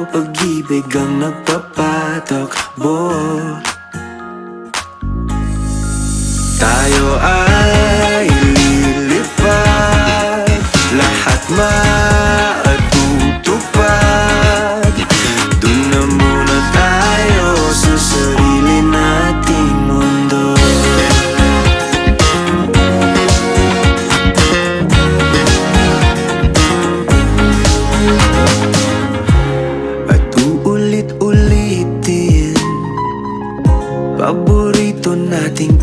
pag-ibig ang nagpapatakbo. Tayo ay lilipad, lahat matutupad. Dun na muna tayo sa sarili nating mundo. At uulit-ulitin paborito nating